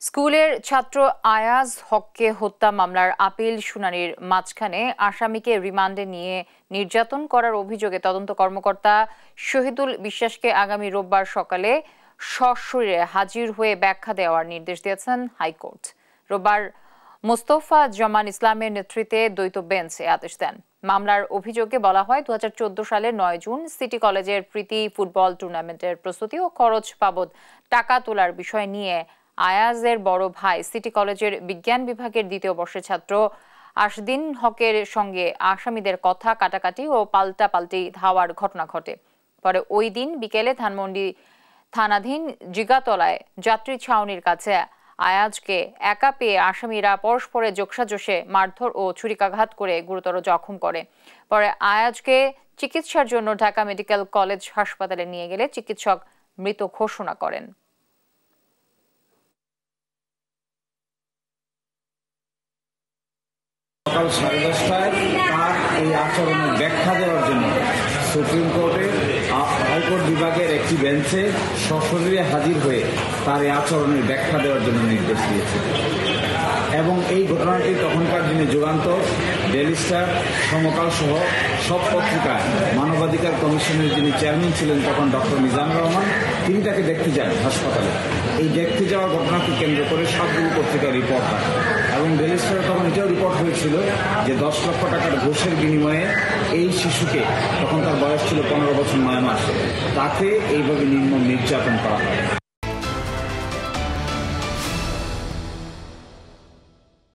স্কুলের ছাত্র আয়াজ হককে হত্যা মামলার আপিল শুনানির মাঝখানে আসামিকে রিমান্ডে নিয়ে নির্যাতন করার অভিযোগে তদন্ত কর্মকর্তা শহীদুল বিশ্বাসকে আগামী রোববার সকালে সশরীরে হাজির হয়ে ব্যাখ্যা দেওয়ার নির্দেশ দিয়েছেন হাইকোর্ট। রোববার মোস্তফা জামান ইসলামের নেতৃত্বে দ্বৈত বেঞ্চ এ আদেশ দেন। মামলার অভিযোগে বলা হয় 2014 সালের 9 জুন সিটি কলেজের প্রীতি ফুটবল টুর্নামেন্টের প্রস্তুতি ও খরচ বাবদ টাকা তোলার বিষয় নিয়ে আয়াজের বড় ভাই সিটি কলেজের বিজ্ঞান বিভাগের দ্বিতীয় বর্ষের ছাত্র আশদিন হকের সঙ্গে আসামিদের কথা কাটাকাটি ও পাল্টাপাল্টি ধাওয়ার ঘটনা ঘটে। পরে ওই দিন বিকেলে ধানমন্ডি থানাধীন জিগাতলায় যাত্রী ছাউনির কাছে আয়াজকে একা পেয়ে আসামিরা পরস্পরের যোগসাজশে মারধর ও ছুরিকাঘাত করে গুরুতর জখম করে। পরে আয়াজকে চিকিৎসার জন্য ঢাকা মেডিকেল কলেজ হাসপাতালে নিয়ে গেলে চিকিৎসক মৃত ঘোষণা করেন। সকাল 10:30টায় তার এই আচরণের ব্যাখ্যা দেওয়ার জন্য সুপ্রিম কোর্টের হাইকোর্ট বিভাগের একটি বেঞ্চে সশরীরে হাজির হয়ে তার এই আচরণের ব্যাখ্যা দেওয়ার জন্য নির্দেশ দিয়েছে এবং এই ঘটনাটি তখনকার দিনে যুগান্তর, ডেইলি স্টার, সমকাল সহ সব পত্রিকায় মানবাধিকার কমিশনের যিনি চেয়ারম্যান ছিলেন তখন ডক্টর মিজানুর রহমান, তিনি তাকে দেখতে যান হাসপাতালে। এই দেখতে যাওয়ার ঘটনাকে কেন্দ্র করে সবগুলো পত্রিকার রিপোর্ট হয় এবং ডেইলি স্টারে তখন এটাও রিপোর্ট হয়েছিল যে 10 লক্ষ টাকার ঘুষের বিনিময়ে এই শিশুকে, তখন তার বয়স ছিল 15 বছর 9 মাস, তাকে এইভাবে নির্মম নির্যাতন করা হয়।